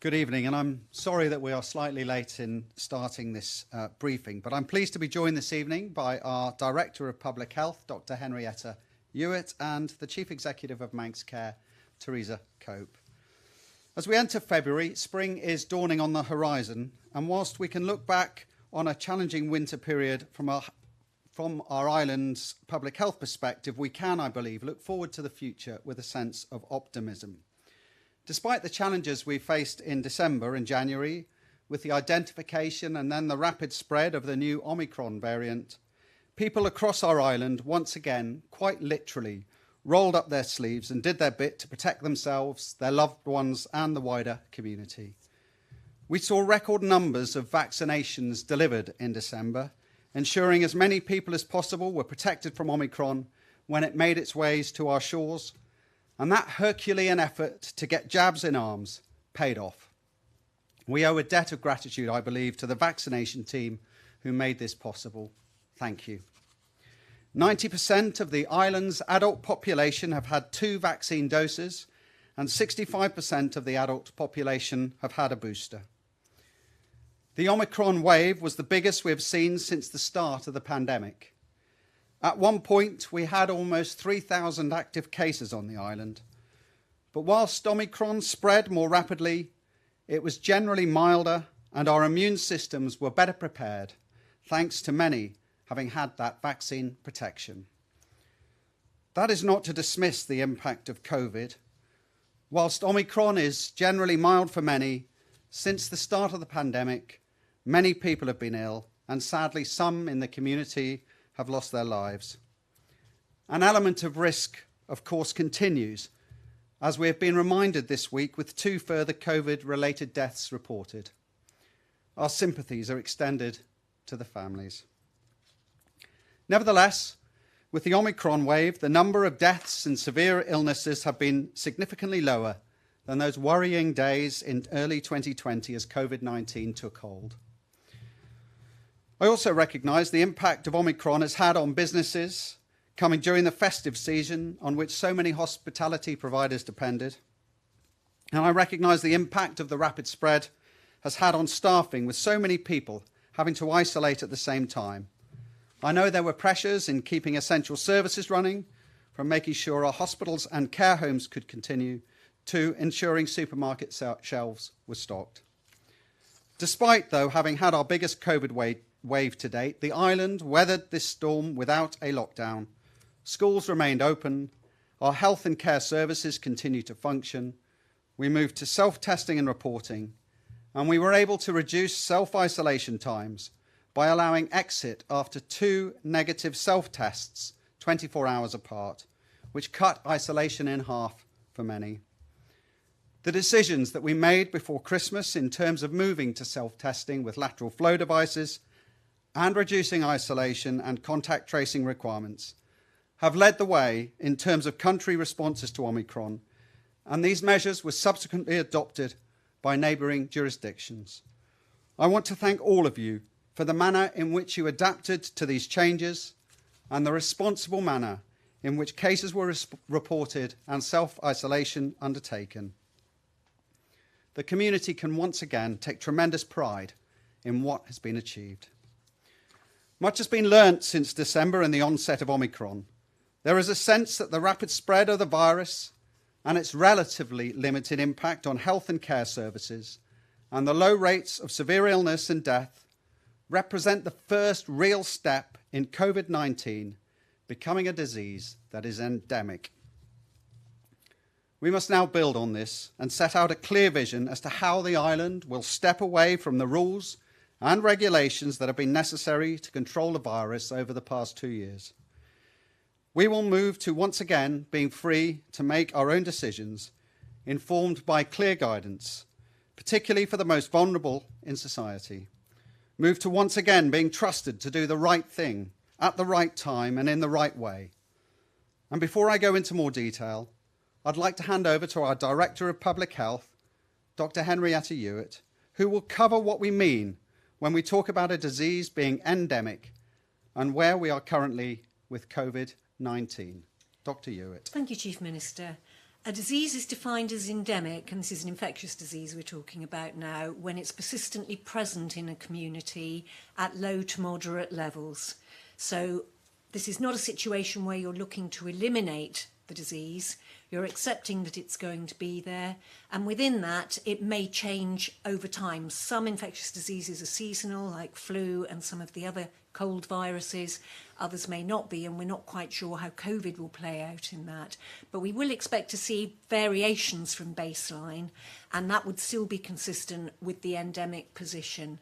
Good evening, and I'm sorry that we are slightly late in starting this briefing, but I'm pleased to be joined this evening by our Director of Public Health, Dr. Henrietta Hewitt, and the Chief Executive of Manx Care, Teresa Cope. As we enter February, spring is dawning on the horizon, and whilst we can look back on a challenging winter period from our island's public health perspective, we can, I believe, look forward to the future with a sense of optimism. Despite the challenges we faced in December and January, with the identification and then the rapid spread of the new Omicron variant, people across our island once again, quite literally, rolled up their sleeves and did their bit to protect themselves, their loved ones, and the wider community. We saw record numbers of vaccinations delivered in December, ensuring as many people as possible were protected from Omicron when it made its ways to our shores. And that Herculean effort to get jabs in arms paid off. We owe a debt of gratitude, I believe, to the vaccination team who made this possible. Thank you. 90% of the island's adult population have had 2 vaccine doses, and 65% of the adult population have had a booster. The Omicron wave was the biggest we have seen since the start of the pandemic. At one point, we had almost 3,000 active cases on the island. But whilst Omicron spread more rapidly, it was generally milder and our immune systems were better prepared, thanks to many having had that vaccine protection. That is not to dismiss the impact of COVID. Whilst Omicron is generally mild for many, since the start of the pandemic, many people have been ill, and sadly some in the community have lost their lives. An element of risk, of course, continues, as we have been reminded this week with 2 further COVID-related deaths reported. Our sympathies are extended to the families. Nevertheless, with the Omicron wave, the number of deaths and severe illnesses have been significantly lower than those worrying days in early 2020 as COVID-19 took hold. I also recognise the impact of Omicron has had on businesses coming during the festive season on which so many hospitality providers depended. And I recognise the impact of the rapid spread has had on staffing, with so many people having to isolate at the same time. I know there were pressures in keeping essential services running, from making sure our hospitals and care homes could continue to ensuring supermarket shelves were stocked. Despite, though, having had our biggest COVID wave to date, the island weathered this storm without a lockdown. Schools remained open, our health and care services continued to function, we moved to self-testing and reporting, and we were able to reduce self-isolation times by allowing exit after 2 negative self-tests 24 hours apart, which cut isolation in half for many. The decisions that we made before Christmas in terms of moving to self-testing with lateral flow devices and reducing isolation and contact tracing requirements have led the way in terms of country responses to Omicron, and these measures were subsequently adopted by neighbouring jurisdictions. I want to thank all of you for the manner in which you adapted to these changes and the responsible manner in which cases were reported and self-isolation undertaken. The community can once again take tremendous pride in what has been achieved. Much has been learnt since December and the onset of Omicron. There is a sense that the rapid spread of the virus and its relatively limited impact on health and care services and the low rates of severe illness and death represent the first real step in COVID-19 becoming a disease that is endemic. We must now build on this and set out a clear vision as to how the island will step away from the rules and regulations that have been necessary to control the virus over the past 2 years. We will move to once again being free to make our own decisions, informed by clear guidance, particularly for the most vulnerable in society. Move to once again being trusted to do the right thing at the right time and in the right way. And before I go into more detail, I'd like to hand over to our Director of Public Health, Dr. Henrietta Hewitt, who will cover what we mean when we talk about a disease being endemic and where we are currently with COVID-19. Dr. Hewitt. Thank you, Chief Minister. A disease is defined as endemic, and this is an infectious disease we're talking about now, when it's persistently present in a community at low to moderate levels. So this is not a situation where you're looking to eliminate the disease. You're accepting that it's going to be there, and within that it may change over time. Some infectious diseases are seasonal, like flu and some of the other cold viruses. Others may not be, and we're not quite sure how COVID will play out in that. But we will expect to see variations from baseline, and that would still be consistent with the endemic position.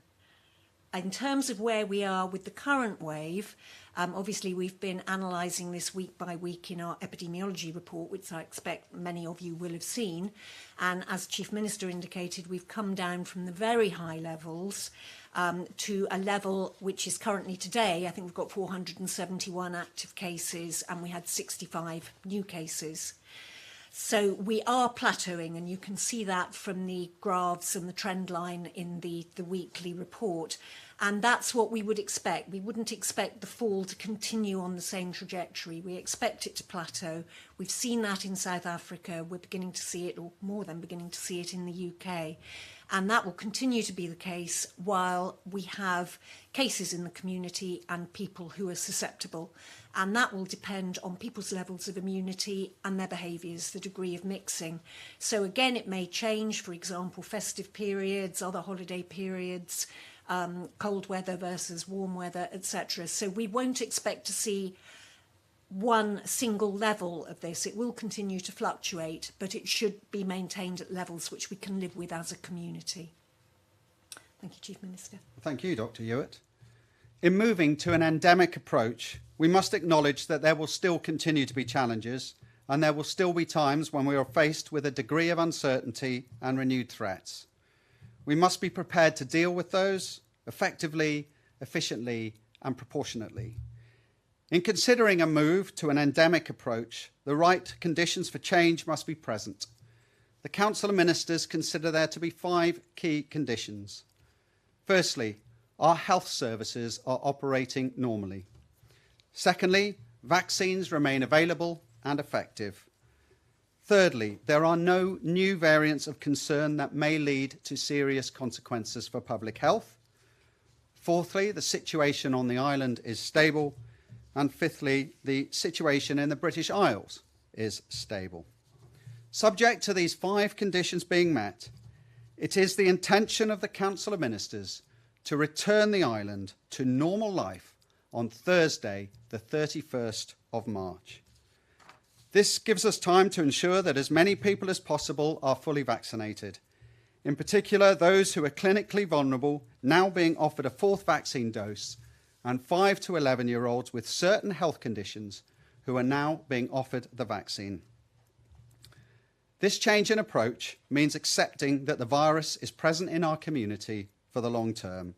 In terms of where we are with the current wave, obviously we've been analysing this week by week in our epidemiology report, which I expect many of you will have seen. And as Chief Minister indicated, we've come down from the very high levels to a level which is currently today. I think we've got 471 active cases and we had 65 new cases. So we are plateauing, and you can see that from the graphs and the trend line in the weekly report. And that's what we would expect. We wouldn't expect the fall to continue on the same trajectory. We expect it to plateau. We've seen that in South Africa. We're beginning to see it, or more than beginning to see it, in the UK. And that will continue to be the case while we have cases in the community and people who are susceptible. And that will depend on people's levels of immunity and their behaviours, the degree of mixing. So again, it may change, for example, festive periods, other holiday periods, cold weather versus warm weather, etc. So we won't expect to see one single level of this. It will continue to fluctuate, but it should be maintained at levels which we can live with as a community. Thank you, Chief Minister. Thank you, Dr. Hewitt. In moving to an endemic approach, we must acknowledge that there will still continue to be challenges, and there will still be times when we are faced with a degree of uncertainty and renewed threats. We must be prepared to deal with those effectively, efficiently, and proportionately. In considering a move to an endemic approach, the right conditions for change must be present. The Council of Ministers consider there to be 5 key conditions. Firstly, our health services are operating normally. Secondly, vaccines remain available and effective. Thirdly, there are no new variants of concern that may lead to serious consequences for public health. Fourthly, the situation on the island is stable. And fifthly, the situation in the British Isles is stable. Subject to these 5 conditions being met, it is the intention of the Council of Ministers to return the island to normal life on Thursday, the 31st of March. This gives us time to ensure that as many people as possible are fully vaccinated. In particular, those who are clinically vulnerable now being offered a 4th vaccine dose, and 5 to 11-year-olds with certain health conditions who are now being offered the vaccine. This change in approach means accepting that the virus is present in our community for the long term.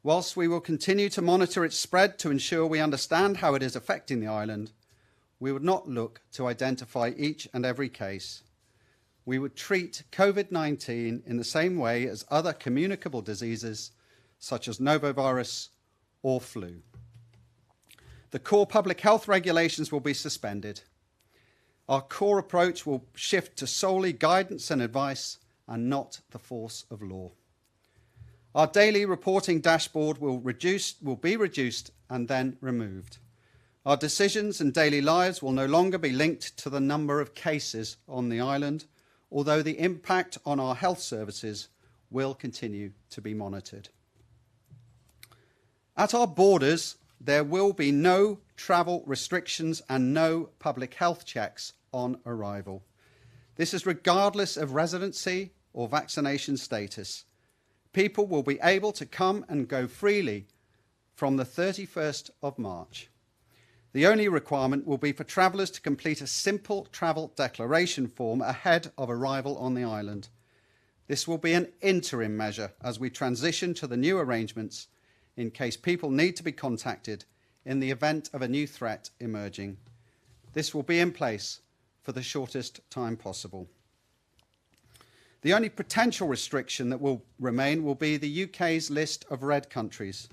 Whilst we will continue to monitor its spread to ensure we understand how it is affecting the island, we would not look to identify each and every case. We would treat COVID-19 in the same way as other communicable diseases such as novovirus or flu. The core public health regulations will be suspended. Our core approach will shift to solely guidance and advice and not the force of law. Our daily reporting dashboard will be reduced and then removed. Our decisions and daily lives will no longer be linked to the number of cases on the island, although the impact on our health services will continue to be monitored. At our borders, there will be no travel restrictions and no public health checks on arrival. This is regardless of residency or vaccination status. People will be able to come and go freely from the 31st of March. The only requirement will be for travellers to complete a simple travel declaration form ahead of arrival on the island. This will be an interim measure as we transition to the new arrangements in case people need to be contacted in the event of a new threat emerging. This will be in place for the shortest time possible. The only potential restriction that will remain will be the UK's list of red countries.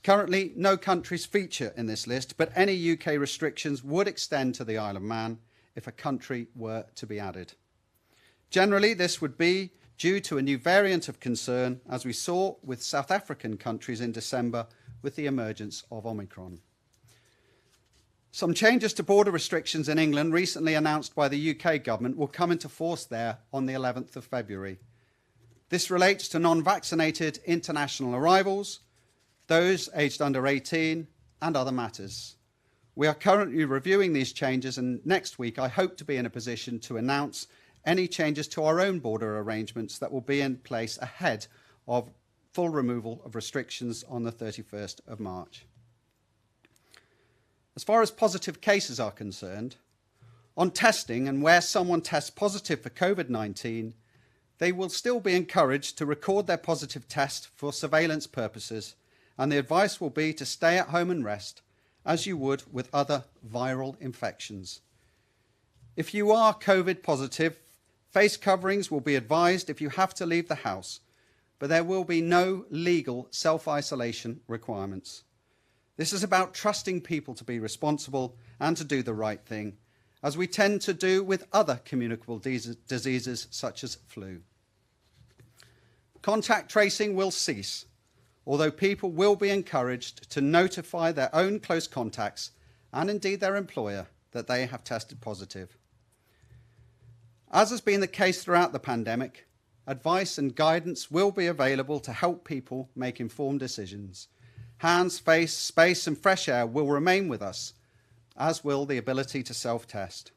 Currently, no countries feature in this list, but any UK restrictions would extend to the Isle of Man if a country were to be added. Generally, this would be due to a new variant of concern, as we saw with South African countries in December with the emergence of Omicron. Some changes to border restrictions in England recently announced by the UK government will come into force there on the 11th of February. This relates to non-vaccinated international arrivals, those aged under 18, and other matters. We are currently reviewing these changes, and next week I hope to be in a position to announce any changes to our own border arrangements that will be in place ahead of full removal of restrictions on the 31st of March. As far as positive cases are concerned, on testing and where someone tests positive for COVID-19, they will still be encouraged to record their positive test for surveillance purposes, and the advice will be to stay at home and rest, as you would with other viral infections. If you are COVID positive, face coverings will be advised if you have to leave the house, but there will be no legal self-isolation requirements. This is about trusting people to be responsible and to do the right thing, as we tend to do with other communicable diseases such as flu. Contact tracing will cease, although people will be encouraged to notify their own close contacts and indeed their employer that they have tested positive. As has been the case throughout the pandemic, advice and guidance will be available to help people make informed decisions. Hands, face, space and fresh air will remain with us, as will the ability to self-test.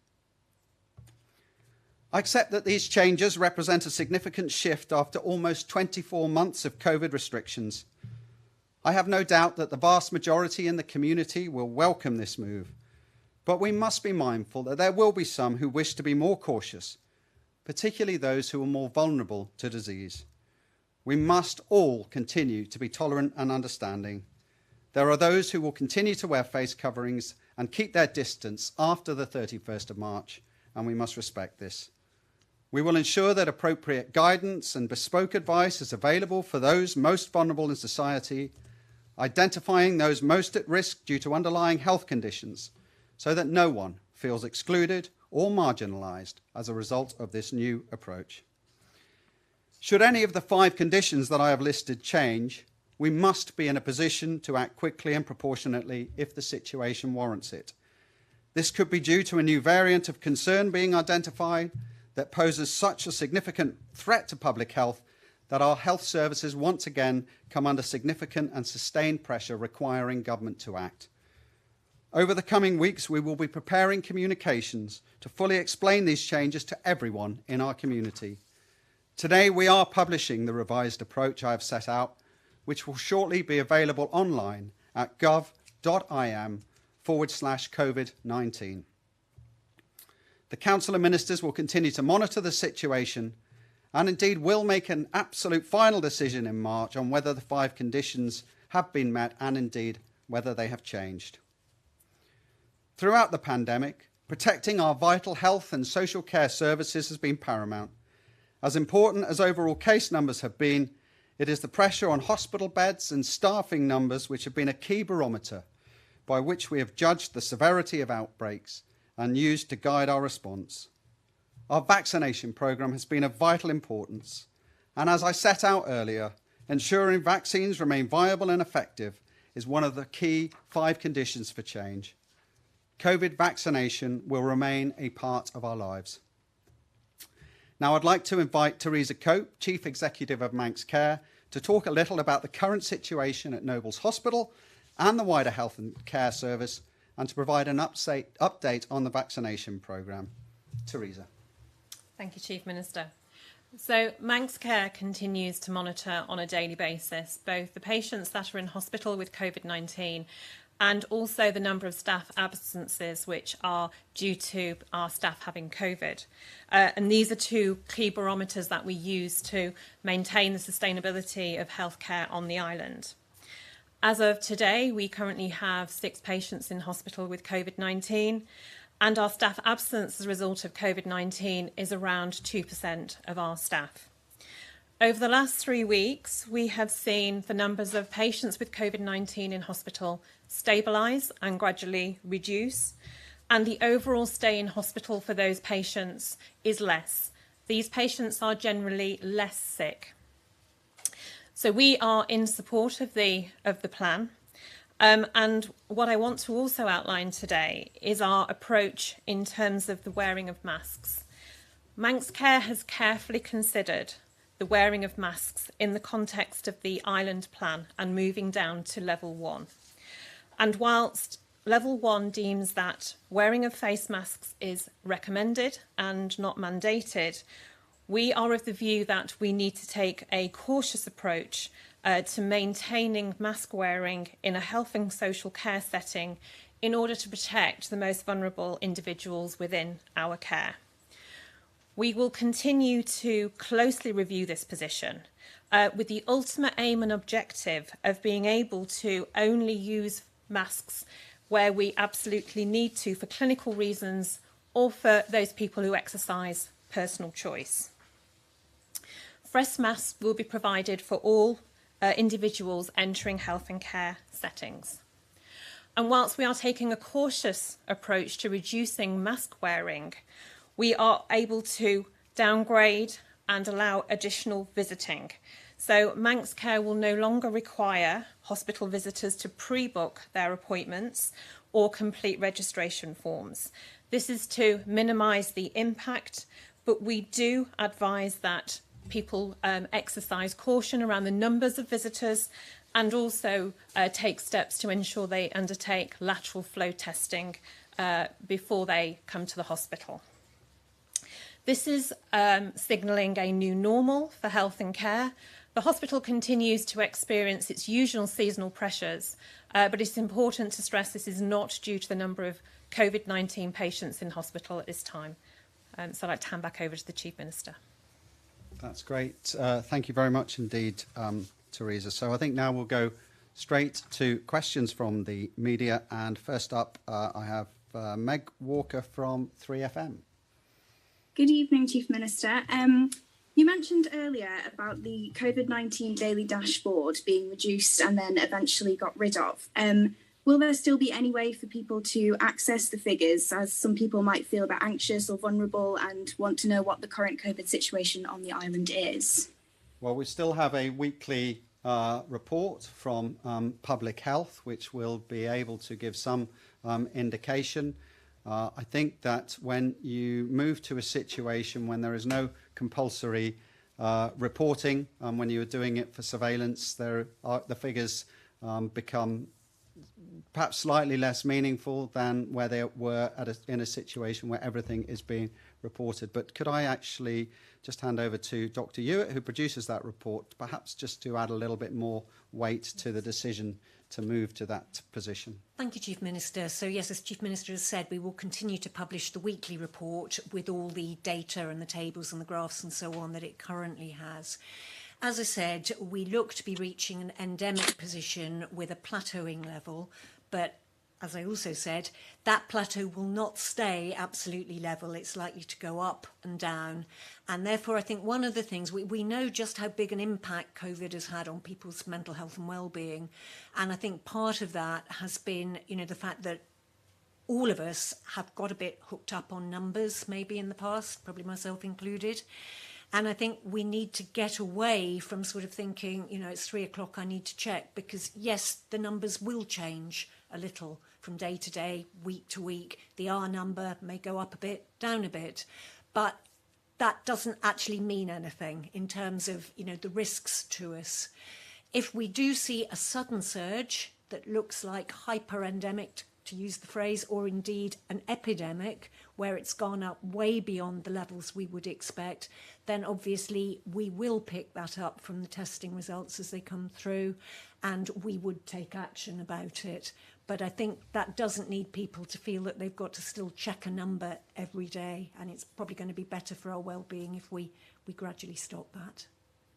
I accept that these changes represent a significant shift after almost 24 months of COVID restrictions. I have no doubt that the vast majority in the community will welcome this move, but we must be mindful that there will be some who wish to be more cautious, particularly those who are more vulnerable to disease. We must all continue to be tolerant and understanding. There are those who will continue to wear face coverings and keep their distance after the 31st of March, and we must respect this. We will ensure that appropriate guidance and bespoke advice is available for those most vulnerable in society, identifying those most at risk due to underlying health conditions, so that no one feels excluded or marginalised as a result of this new approach. Should any of the 5 conditions that I have listed change, we must be in a position to act quickly and proportionately if the situation warrants it. This could be due to a new variant of concern being identified that poses such a significant threat to public health that our health services once again come under significant and sustained pressure requiring government to act. Over the coming weeks, we will be preparing communications to fully explain these changes to everyone in our community. Today, we are publishing the revised approach I have set out, which will shortly be available online at gov.im/COVID-19. The Council of Ministers will continue to monitor the situation and indeed will make an absolute final decision in March on whether the 5 conditions have been met and indeed whether they have changed. Throughout the pandemic, protecting our vital health and social care services has been paramount. As important as overall case numbers have been, it is the pressure on hospital beds and staffing numbers which have been a key barometer by which we have judged the severity of outbreaks and used to guide our response. Our vaccination programme has been of vital importance, and as I set out earlier, ensuring vaccines remain viable and effective is one of the key 5 conditions for change. COVID vaccination will remain a part of our lives. Now I'd like to invite Teresa Cope, Chief Executive of Manx Care, to talk a little about the current situation at Nobles Hospital and the wider health and care service, and to provide an update on the vaccination programme. Teresa. Thank you, Chief Minister. So Manx Care continues to monitor on a daily basis both the patients that are in hospital with COVID-19 and also the number of staff absences which are due to our staff having COVID. And these are 2 key barometers that we use to maintain the sustainability of healthcare on the island. As of today, we currently have 6 patients in hospital with COVID-19, and our staff absence as a result of COVID-19 is around 2% of our staff. Over the last 3 weeks, we have seen the numbers of patients with COVID-19 in hospital stabilise and gradually reduce. and the overall stay in hospital for those patients is less. These patients are generally less sick. So we are in support of the plan. And what I want to also outline today is our approach in terms of the wearing of masks. Manx Care has carefully considered the wearing of masks in the context of the island plan and moving down to level 1. And whilst level 1 deems that wearing of face masks is recommended and not mandated, we are of the view that we need to take a cautious approach to maintaining mask wearing in a health and social care setting in order to protect the most vulnerable individuals within our care. We will continue to closely review this position with the ultimate aim and objective of being able to only use masks where we absolutely need to for clinical reasons or for those people who exercise personal choice. Fresh masks will be provided for all individuals entering health and care settings. And whilst we are taking a cautious approach to reducing mask wearing, we are able to downgrade and allow additional visiting. So Manx Care will no longer require hospital visitors to pre-book their appointments or complete registration forms. This is to minimise the impact, but we do advise that people exercise caution around the numbers of visitors and also take steps to ensure they undertake lateral flow testing before they come to the hospital. This is signalling a new normal for health and care. The hospital continues to experience its usual seasonal pressures, but it's important to stress this is not due to the number of COVID-19 patients in hospital at this time. So I'd like to hand back over to the Chief Minister. That's great. Thank you very much indeed, Teresa. So I think now we'll go straight to questions from the media. And first up, I have Meg Walker from 3FM. Good evening, Chief Minister. You mentioned earlier about the COVID-19 daily dashboard being reduced and then eventually got rid of. Will there still be any way for people to access the figures, as some people might feel a bit anxious or vulnerable and want to know what the current COVID situation on the island is? Well, we still have a weekly report from Public Health, which will be able to give some indication. I think that when you move to a situation when there is no compulsory reporting, when you are doing it for surveillance, the figures become perhaps slightly less meaningful than where they were in a situation where everything is being reported. But could I actually just hand over to Dr. Hewitt, who produces that report, perhaps just to add a little bit more weight to the decision to move to that position? Thank you, Chief Minister. So yes, as Chief Minister has said, we will continue to publish the weekly report with all the data and the tables and the graphs and so on that it currently has. As I said, we look to be reaching an endemic position with a plateauing level, but as I also said, that plateau will not stay absolutely level. It's likely to go up and down. And therefore, I think one of the things, we know just how big an impact COVID has had on people's mental health and well-being. And I think part of that has been, the fact that all of us have got a bit hooked up on numbers, maybe in the past, probably myself included. And I think we need to get away from sort of thinking, it's 3 o'clock, I need to check, because yes, the numbers will change a little from day to day, week to week. The R number may go up a bit, down a bit, but that doesn't actually mean anything in terms of, the risks to us. If we do see a sudden surge that looks like hyper-endemic, to use the phrase, or indeed an epidemic where it's gone up way beyond the levels we would expect, then obviously we will pick that up from the testing results as they come through, and we would take action about it. But I think that doesn't need people to feel that they've got to still check a number every day, and it's probably going to be better for our well-being if we gradually stop that.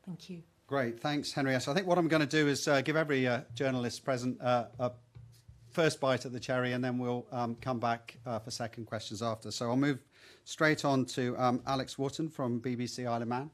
Thank you. Great, thanks, Henrietta. I think what I'm going to do is give every journalist present a first bite at the cherry, and then we'll come back for second questions after. So I'll move straight on to Alex Wotton from BBC Isle of Man.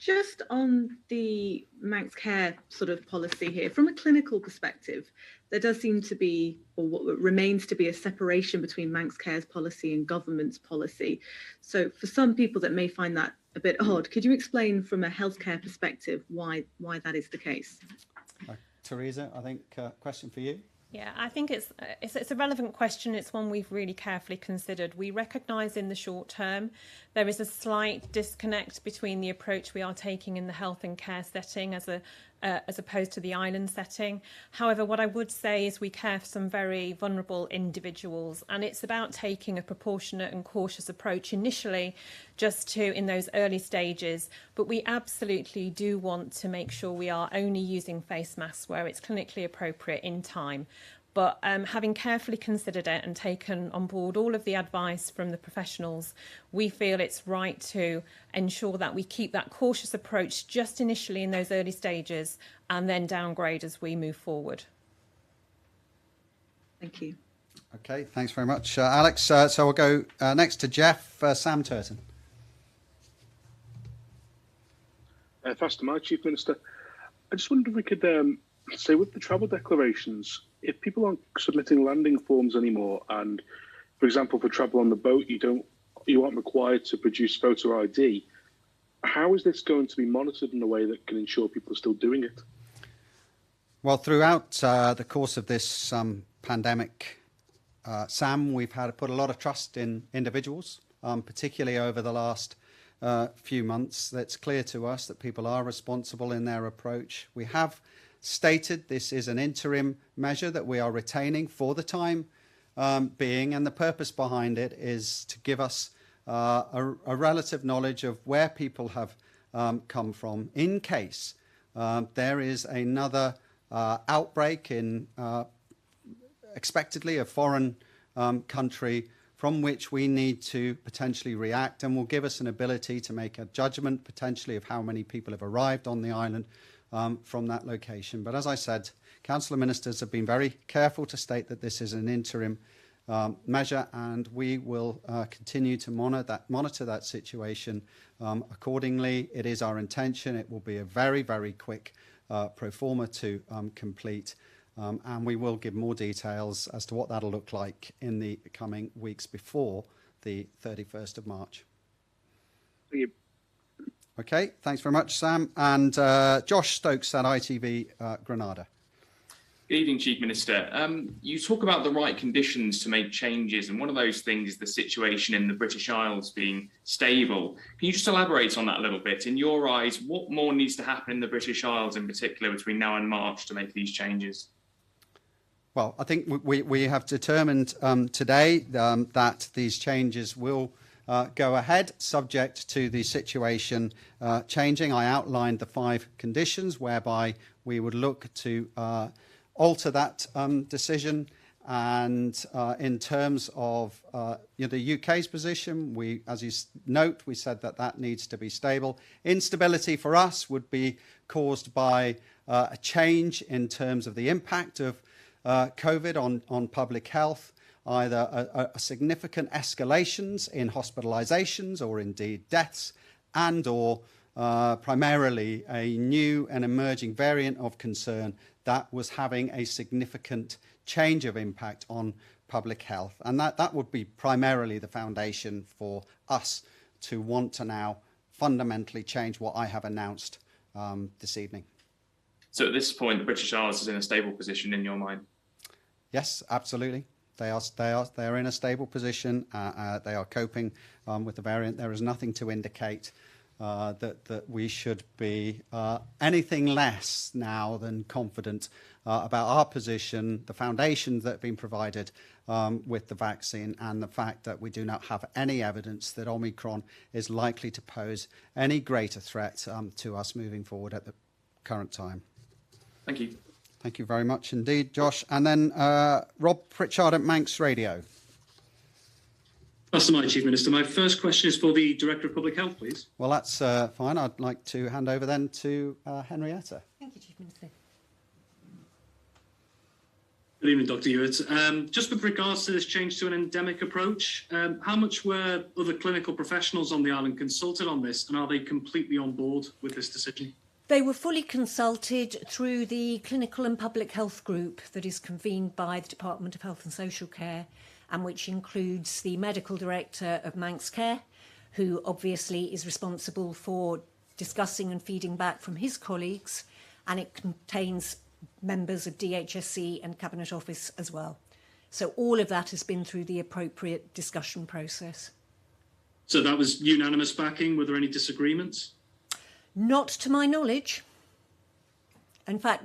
Just on the Manx Care sort of policy here, from a clinical perspective, there does seem to be, or what remains to be, a separation between Manx Care's policy and government's policy. So for some people that may find that a bit odd, could you explain from a healthcare perspective why that is the case? Teresa, I think question for you. Yeah, I think it's a relevant question. It's one we've really carefully considered. We recognise in the short term there is a slight disconnect between the approach we are taking in the health and care setting as opposed to the island setting. However, what I would say is we care for some very vulnerable individuals, and it's about taking a proportionate and cautious approach initially, just to in those early stages. But we absolutely do want to make sure we are only using face masks where it's clinically appropriate in time. But having carefully considered it and taken on board all of the advice from the professionals, we feel it's right to ensure that we keep that cautious approach just initially in those early stages and then downgrade as we move forward. Thank you. Okay, thanks very much, Alex. So we'll go next to Jeff, Sam Turton. Thanks to my Chief Minister. I just wondered if we could say with the travel declarations, if people aren't submitting landing forms anymore, and for example, for travel on the boat, you aren't required to produce photo ID, how is this going to be monitored in a way that can ensure people are still doing it? Well, throughout the course of this pandemic, Sam, we've had to put a lot of trust in individuals, particularly over the last few months. It's clear to us that people are responsible in their approach. We have stated this is an interim measure that we are retaining for the time being, and the purpose behind it is to give us a relative knowledge of where people have come from in case there is another outbreak in expectedly a foreign country from which we need to potentially react, and will give us an ability to make a judgment potentially of how many people have arrived on the island from that location. But as I said, Council of Ministers have been very careful to state that this is an interim measure, and we will continue to monitor that situation accordingly. It is our intention. It will be a very, very quick pro forma to complete, and we will give more details as to what that'll look like in the coming weeks before the 31st of March. Thank you. Okay, thanks very much, Sam. And Josh Stokes at ITV Granada. Good evening, Chief Minister. You talk about the right conditions to make changes, and one of those things is the situation in the British Isles being stable. Can you just elaborate on that a little bit? In your eyes, what more needs to happen in the British Isles in particular between now and March to make these changes? Well, I think we have determined today that these changes will go ahead, subject to the situation changing. I outlined the 5 conditions whereby we would look to alter that decision. And in terms of the UK's position, as you note, we said that needs to be stable. Instability for us would be caused by a change in terms of the impact of COVID on public health, either a significant escalations in hospitalizations or indeed deaths, and or primarily a new and emerging variant of concern that was having a significant change of impact on public health. And that would be primarily the foundation for us to want to now fundamentally change what I have announced this evening. So at this point, the British Isles is in a stable position in your mind? Yes, absolutely. They are in a stable position. They are coping with the variant. There is nothing to indicate that we should be anything less now than confident about our position, the foundations that have been provided with the vaccine, and the fact that we do not have any evidence that Omicron is likely to pose any greater threat to us moving forward at the current time. Thank you. Thank you very much indeed, Josh. And then Rob Pritchard at Manx Radio. That's my Chief Minister. My first question is for the Director of Public Health, please. Well, that's fine. I'd like to hand over then to Henrietta. Thank you, Chief Minister. Good evening, Dr. Hewitt. Just with regards to this change to an endemic approach, how much were other clinical professionals on the island consulted on this, and are they completely on board with this decision? They were fully consulted through the Clinical and Public Health Group that is convened by the Department of Health and Social Care, and which includes the Medical Director of Manx Care, who obviously is responsible for discussing and feeding back from his colleagues, and it contains members of DHSC and Cabinet Office as well. So all of that has been through the appropriate discussion process. So that was unanimous backing. Were there any disagreements? Not to my knowledge. In fact,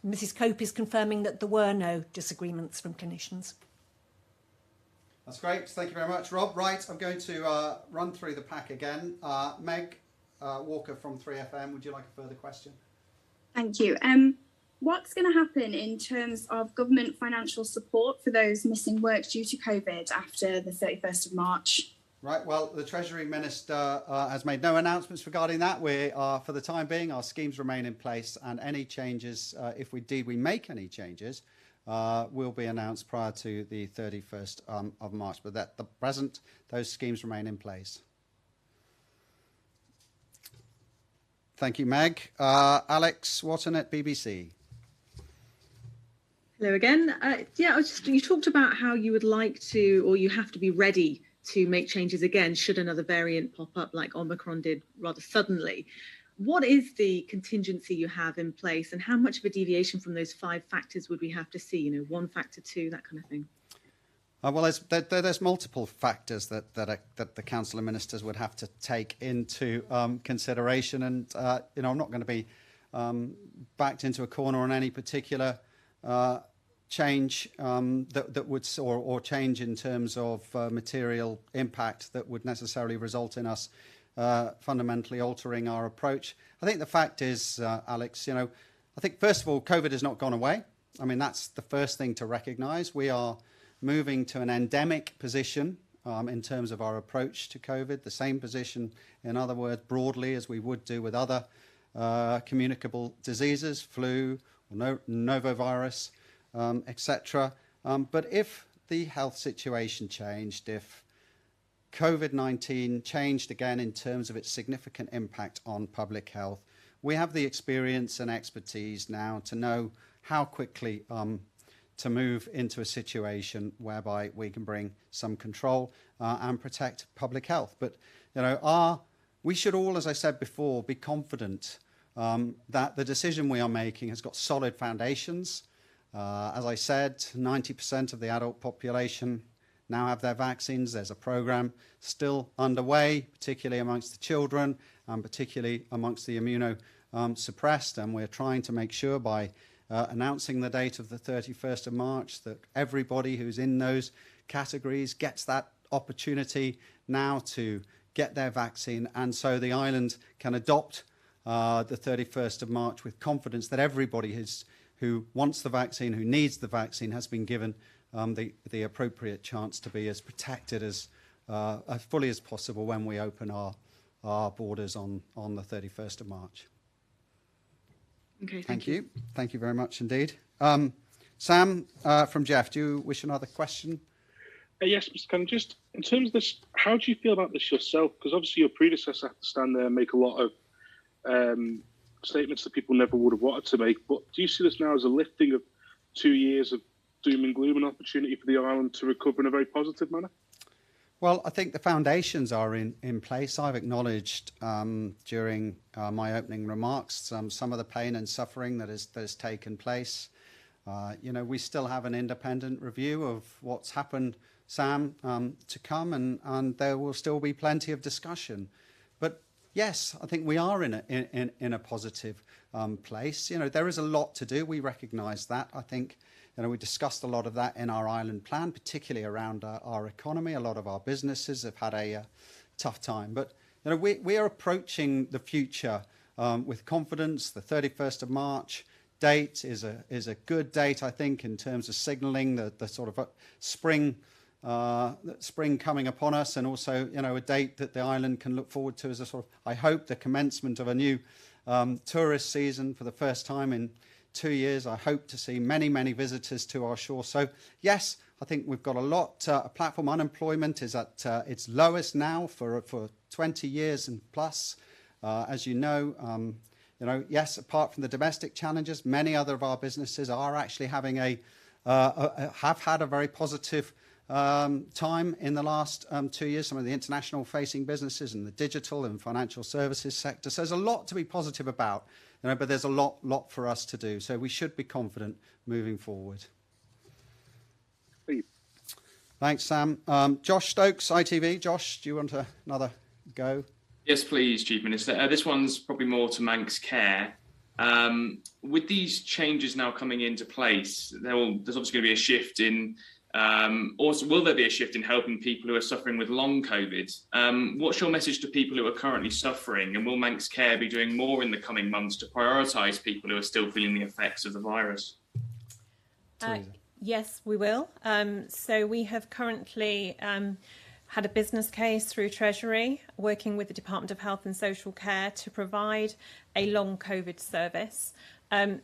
Mrs. Cope is confirming that there were no disagreements from clinicians. That's great. Thank you very much, Rob. Right, I'm going to run through the pack again. Meg Walker from 3FM, would you like a further question? Thank you. What's going to happen in terms of government financial support for those missing work due to COVID after the 31st of March? Right, well, the Treasury Minister has made no announcements regarding that. We are, for the time being, our schemes remain in place, and any changes, if we make any changes, will be announced prior to the 31st of March. But at the present, those schemes remain in place. Thank you, Meg. Alex Wotton at BBC. Hello again. You talked about how you would like to, or you have to be ready to make changes again should another variant pop up like Omicron did rather suddenly. What is the contingency you have in place, and how much of a deviation from those 5 factors would we have to see? 1 factor, 2, that kind of thing. Well, there's multiple factors that the Council of Ministers would have to take into consideration, and I'm not going to be backed into a corner on any particular change that would, or change in terms of material impact that would necessarily result in us fundamentally altering our approach. I think the fact is, Alex, I think first of all, COVID has not gone away. I mean, that's the first thing to recognise. We are moving to an endemic position in terms of our approach to COVID, the same position, in other words, broadly as we would do with other communicable diseases, flu, or novovirus, etc. But if the health situation changed, if COVID-19 changed again in terms of its significant impact on public health, we have the experience and expertise now to know how quickly to move into a situation whereby we can bring some control and protect public health. But we should all, as I said before, be confident that the decision we are making has got solid foundations. As I said, 90% of the adult population now have their vaccines. There's a programme still underway, particularly amongst the children and particularly amongst the immunosuppressed. And we're trying to make sure by announcing the date of the 31st of March that everybody who's in those categories gets that opportunity now to get their vaccine. And so the island can adopt the 31st of March with confidence that everybody who wants the vaccine, who needs the vaccine, has been given the appropriate chance to be as protected as fully as possible when we open our borders on the 31st of March. Okay, Thank you. Thank you very much indeed. Sam from Jeff, do you wish another question? Yes, Mr. Cannon, just in terms of this, how do you feel about this yourself? Because obviously your predecessor had to stand there and make a lot of statements that people never would have wanted to make. But do you see this now as a lifting of 2 years of doom and gloom, an opportunity for the island to recover in a very positive manner? Well, I think the foundations are in place. I've acknowledged during my opening remarks some of the pain and suffering that has taken place. We still have an independent review of what's happened, Sam, to come, and there will still be plenty of discussion. But yes, I think we are in a positive place. There is a lot to do. We recognise that. I think we discussed a lot of that in our island plan, particularly around our economy. A lot of our businesses have had a tough time. But we are approaching the future with confidence. The 31st of March date is a good date, I think, in terms of signalling the sort of spring coming upon us, and also a date that the island can look forward to as a sort of, I hope, the commencement of a new tourist season for the first time in 2 years, I hope to see many, many visitors to our shore. So yes, I think we've got a lot. Platform unemployment is at its lowest now for 20 years and plus. As you know, yes, apart from the domestic challenges, many other of our businesses are actually having have had a very positive time in the last 2 years. Some of the international facing businesses and the digital and financial services sector. So there's a lot to be positive about, but there's a lot for us to do. So we should be confident moving forward. Thanks, Sam. Josh Stokes, ITV. Josh, do you want another go? Yes, please, Chief Minister. This one's probably more to Manx Care. With these changes now coming into place, there's obviously going to be a shift in, also will there be a shift in helping people who are suffering with long COVID? What's your message to people who are currently suffering, and will Manx Care be doing more in the coming months to prioritise people who are still feeling the effects of the virus? Yes, we will. So we have currently had a business case through Treasury, working with the Department of Health and Social Care to provide a long COVID service.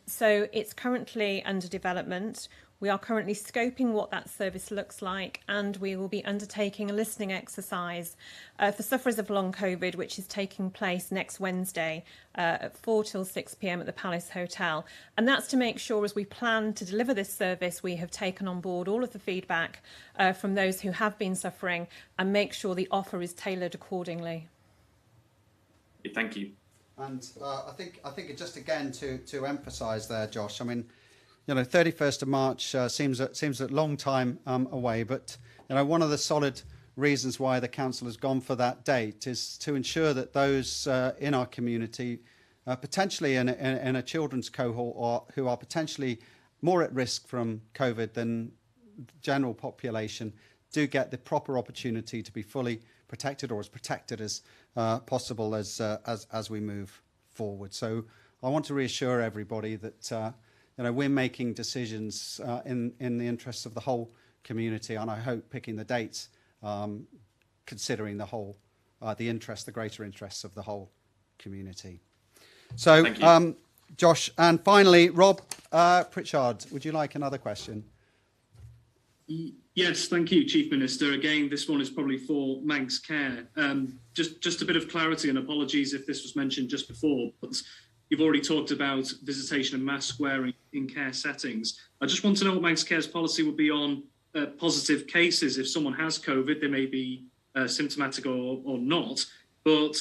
So it's currently under development. We are currently scoping what that service looks like, and we will be undertaking a listening exercise for sufferers of long COVID, which is taking place next Wednesday at 4 till 6 p.m. at the Palace Hotel. And that's to make sure, as we plan to deliver this service, we have taken on board all of the feedback from those who have been suffering and make sure the offer is tailored accordingly. Thank you. And I think just again to emphasise there, Josh, I mean, 31st of March seems a long time away, but one of the solid reasons why the council has gone for that date is to ensure that those in our community, potentially in a children's cohort, who are potentially more at risk from COVID than the general population, do get the proper opportunity to be fully protected, or as protected as possible as we move forward. So I want to reassure everybody that we're making decisions in the interests of the whole community, and I hope picking the dates considering the greater interests of the whole community. So, Josh, and finally, Rob Pritchard, would you like another question? Yes, thank you, Chief Minister. Again, this one is probably for Manx Care. Just a bit of clarity, and apologies if this was mentioned just before, but you've already talked about visitation and mask wearing in care settings. I just want to know what Manx Care's policy would be on positive cases. If someone has COVID, they may be symptomatic or not, but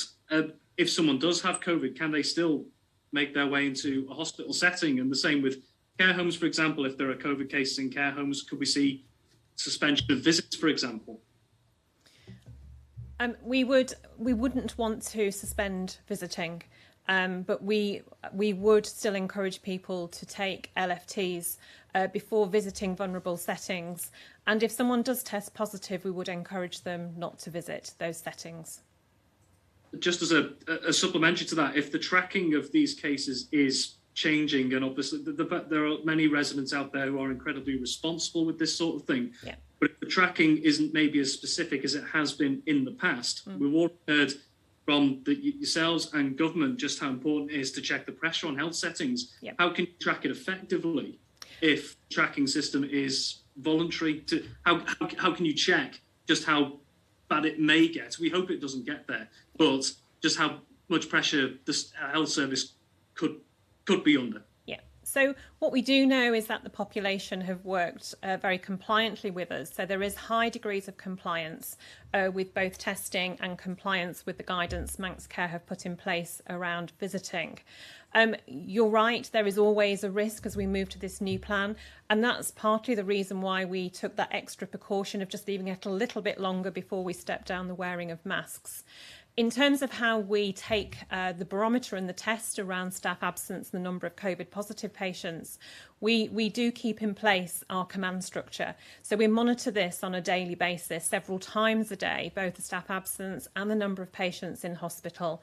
if someone does have COVID, can they still make their way into a hospital setting? And the same with care homes, for example. If there are COVID cases in care homes, could we see suspension of visits, for example? We wouldn't want to suspend visiting. But we would still encourage people to take LFTs before visiting vulnerable settings. And if someone does test positive, we would encourage them not to visit those settings. Just as a supplementary to that, if the tracking of these cases is changing, and obviously there are many residents out there who are incredibly responsible with this sort of thing, yeah. But if the tracking isn't maybe as specific as it has been in the past, we've all heard from yourselves and government just how important it is to check the pressure on health settings. Yep. How can you track it effectively if the tracking system is voluntary? How can you check just how bad it may get? We hope it doesn't get there, but just how much pressure the health service could be under. Yeah. So what we do know is that the population have worked very compliantly with us. So there is high degrees of compliance with both testing and compliance with the guidance Manx Care have put in place around visiting. You're right, there is always a risk as we move to this new plan, and that's partly the reason why we took that extra precaution of just leaving it a little bit longer before we step down the wearing of masks. In terms of how we take the barometer and the test around staff absence and the number of COVID positive patients, we do keep in place our command structure. So we monitor this on a daily basis, several times a day, both the staff absence and the number of patients in hospital.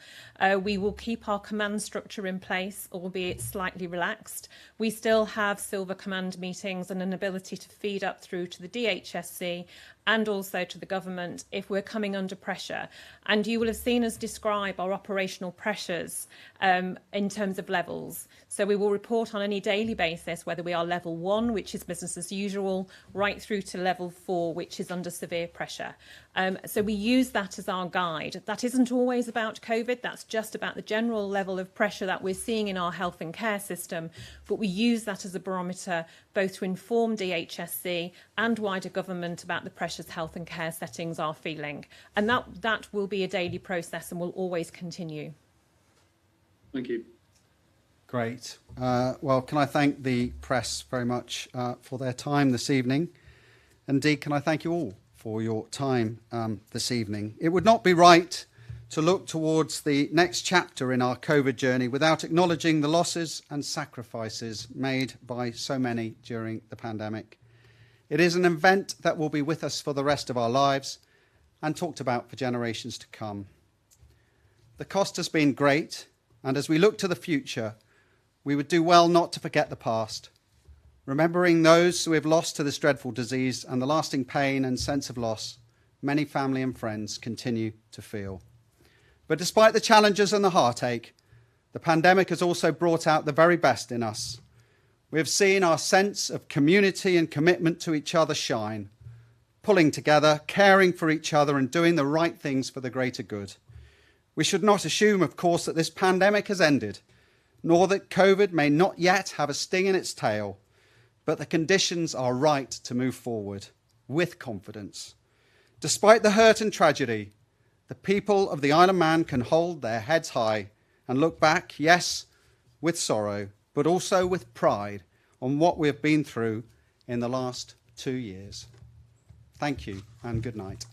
We will keep our command structure in place, albeit slightly relaxed. We still have silver command meetings and an ability to feed up through to the DHSC and also to the government if we're coming under pressure. And you will have seen us describe our operational pressures in terms of levels. So we will report on any daily basis whether we are level 1, which is business as usual, right through to level 4, which is under severe pressure. So we use that as our guide. That isn't always about COVID, that's just about the general level of pressure that we're seeing in our health and care system, but we use that as a barometer both to inform DHSC and wider government about the pressures health and care settings are feeling. And that will be a daily process and will always continue. Thank you. Great. Well, can I thank the press very much for their time this evening? Indeed, can I thank you all for your time this evening? It would not be right to look towards the next chapter in our COVID journey without acknowledging the losses and sacrifices made by so many during the pandemic. It is an event that will be with us for the rest of our lives and talked about for generations to come. The cost has been great, and as we look to the future, we would do well not to forget the past, remembering those who we have lost to this dreadful disease and the lasting pain and sense of loss many family and friends continue to feel. But despite the challenges and the heartache, the pandemic has also brought out the very best in us. We have seen our sense of community and commitment to each other shine, pulling together, caring for each other and doing the right things for the greater good. We should not assume, of course, that this pandemic has ended, nor that COVID may not yet have a sting in its tail, but the conditions are right to move forward with confidence. Despite the hurt and tragedy, the people of the Isle of Man can hold their heads high and look back, yes, with sorrow, but also with pride on what we have been through in the last 2 years. Thank you and good night.